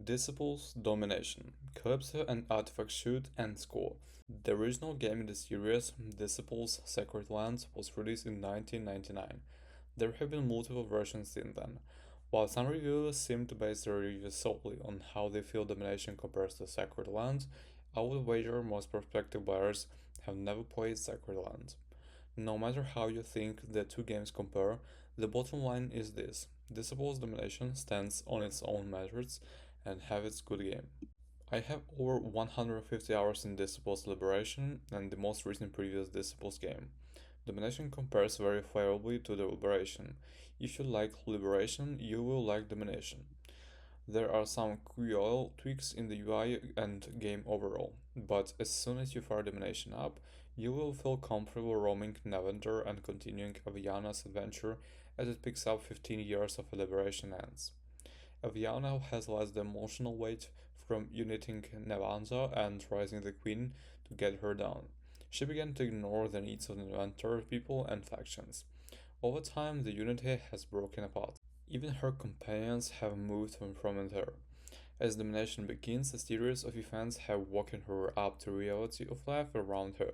Disciples Domination. Calypso and Artifact shoot and score. The original game in the series, Disciples Sacred Lands, was released in 1999. There have been multiple versions since then. While some reviewers seem to base their reviews solely on how they feel Domination compares to Sacred Lands, I would wager most prospective buyers have never played Sacred Lands. No matter how you think the two games compare, the bottom line is this: Disciples Domination stands on its own merits and have its good game. I have over 150 hours in Disciples Liberation and the most recent previous Disciples game. Domination compares very favorably to the Liberation. If you like Liberation, you will like Domination. There are some cool tweaks in the UI and game overall, but as soon as you fire Domination up, you will feel comfortable roaming Nevendaar and continuing Avyanna's adventure as it picks up 15 years of Liberation ends. Avyanna has less the emotional weight from uniting Nevendaar and raising the Queen to get her down. She began to ignore the needs of the Nevendaar people and factions. Over time, the unity has broken apart. Even her companions have moved from her. As Domination begins, a series of events have woken her up to the reality of life around her.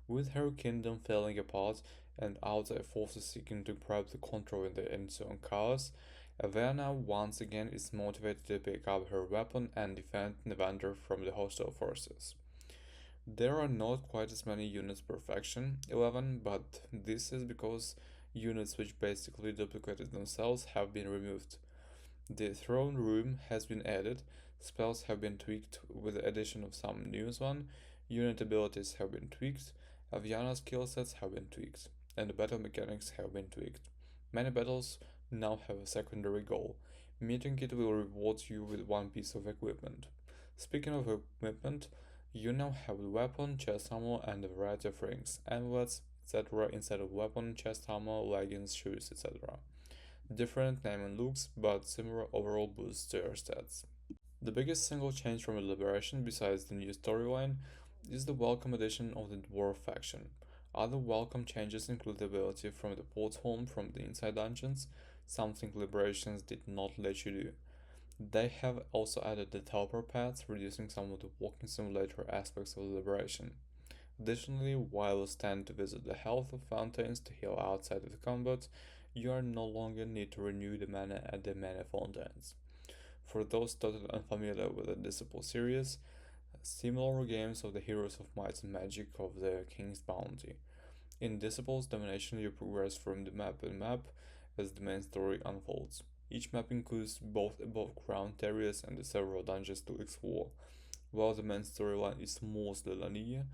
With her kingdom falling apart and outside forces seeking to grab the control in the ensuing chaos, Avyanna once again is motivated to pick up her weapon and defend Nevendaar from the hostile forces. There are not quite as many units per faction, 11, but this is because units which basically duplicated themselves have been removed. The throne room has been added, spells have been tweaked with the addition of some new ones, unit abilities have been tweaked, Avyanna's skill sets have been tweaked, and the battle mechanics have been tweaked. Many battles now have a secondary goal. Meeting it will reward you with one piece of equipment. Speaking of equipment, you now have a weapon, chest armor, and a variety of rings, amulets, etc. instead of weapon, chest armor, leggings, shoes, etc. Different name and looks, but similar overall boosts to your stats. The biggest single change from the Liberation, besides the new storyline, is the welcome addition of the Dwarf faction. Other welcome changes include the ability from the porthole from the inside dungeons, something Liberations did not let you do. They have also added the teleport paths, reducing some of the walking simulator aspects of Liberation. Additionally, while you stand to visit the health of fountains to heal outside of the combat, you are no longer need to renew the mana at the mana fountains. For those totally unfamiliar with the Disciple series, similar games of the Heroes of Might and Magic of the King's Bounty. In Disciples Domination, you progress from the map to map as the main story unfolds. Each map includes both above ground areas and several dungeons to explore. While the main storyline is mostly linear,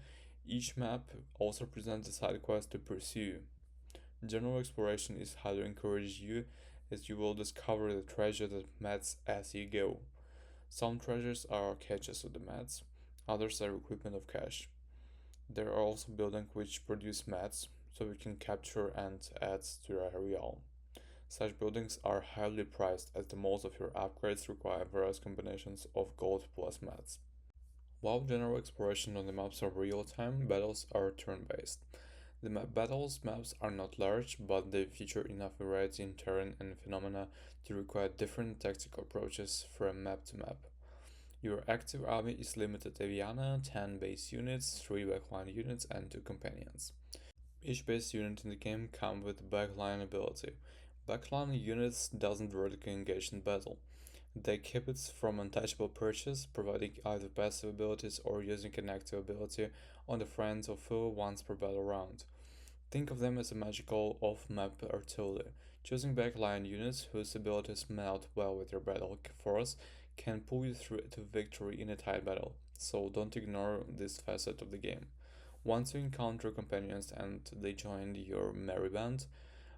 each map also presents a side quest to pursue. General exploration is highly encouraged you as you will discover the treasure that mats as you go. Some treasures are catches of the mats, others are equipment of cache. There are also buildings which produce mats, so you can capture and add to your realm. Such buildings are highly priced as the most of your upgrades require various combinations of gold plus mats. While general exploration on the maps are real-time, battles are turn-based. The battles maps are not large, but they feature enough variety in terrain and phenomena to require different tactical approaches from map to map. Your active army is limited to Avyanna, 10 base units, 3 backline units, and 2 companions. Each base unit in the game comes with backline ability. Backline units doesn't vertically engage in battle. They keep it from untouchable purchase, providing either passive abilities or using an active ability on the friends or foe once per battle round. Think of them as a magical off-map artillery. Choosing backline units whose abilities meld well with your battle force can pull you through to victory in a tight battle, so don't ignore this facet of the game. Once you encounter companions and they join your merry band,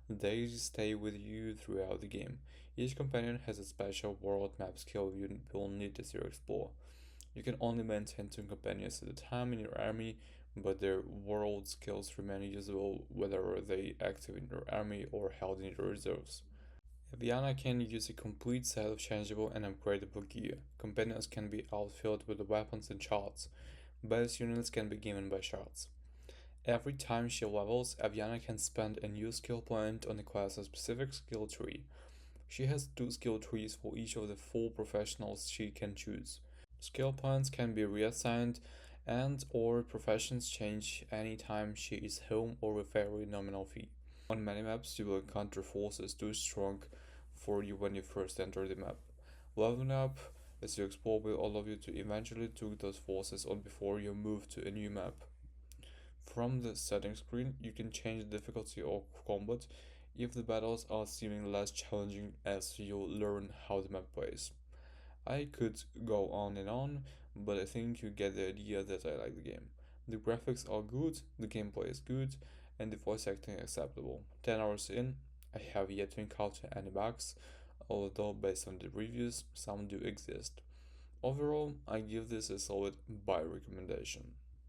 they stay with you throughout the game. Each companion has a special world map skill you will need as you explore. You can only maintain 2 companions at a time in your army, but their world skills remain usable whether they active in your army or held in your reserves. Avyanna can use a complete set of changeable and upgradable gear. Companions can be outfitted with weapons and shards. Base units can be given by shards. Every time she levels, Avyanna can spend a new skill point on a class's specific skill tree. She has two skill trees for each of the four professionals she can choose. Skill points can be reassigned and or professions change anytime she is home or with very nominal fee. On many maps you will encounter forces too strong for you when you first enter the map. Leveling up as you explore will allow you to eventually take those forces on before you move to a new map. From the settings screen, you can change the difficulty of combat if the battles are seeming less challenging as you learn how the map plays. I could go on and on, but I think you get the idea that I like the game. The graphics are good, the gameplay is good, and the voice acting acceptable. 10 hours in, I have yet to encounter any bugs, although based on the reviews, some do exist. Overall, I give this a solid buy recommendation.